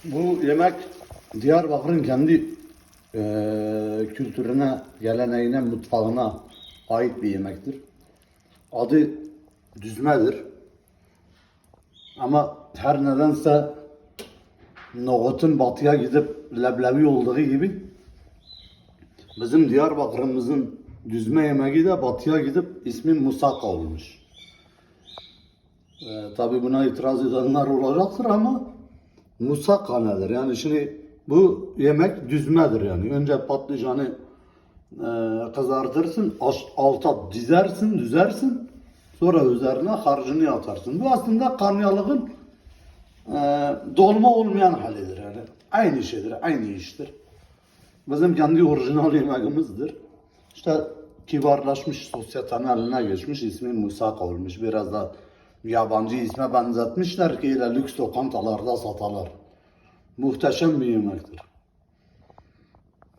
Bu yemek Diyarbakır'ın kendi kültürüne, geleneğine, mutfağına ait bir yemektir. Adı düzmedir. Ama her nedense nohutun batıya gidip leblebi olduğu gibi bizim Diyarbakır'ımızın düzme yemeği de batıya gidip ismi musaka olmuş. Tabi buna itiraz edenler olacaktır ama musaka nedir? Yani şimdi bu yemek düzmedir yani. Önce patlıcanı kızartırsın, alta dizersin, düzersin. Sonra üzerine harcını atarsın. Bu aslında karnıyarıkın dolma olmayan halidir yani. Aynı şeydir, aynı iştir. Bizim kendi orijinal yemeğimizdir. İşte kibarlaşmış, sosyetenin eline geçmiş, ismi musaka olmuş. Biraz da yabancı isme benzetmişler ki lüks lokantalarda satarlar. Muhteşem bir yemektir.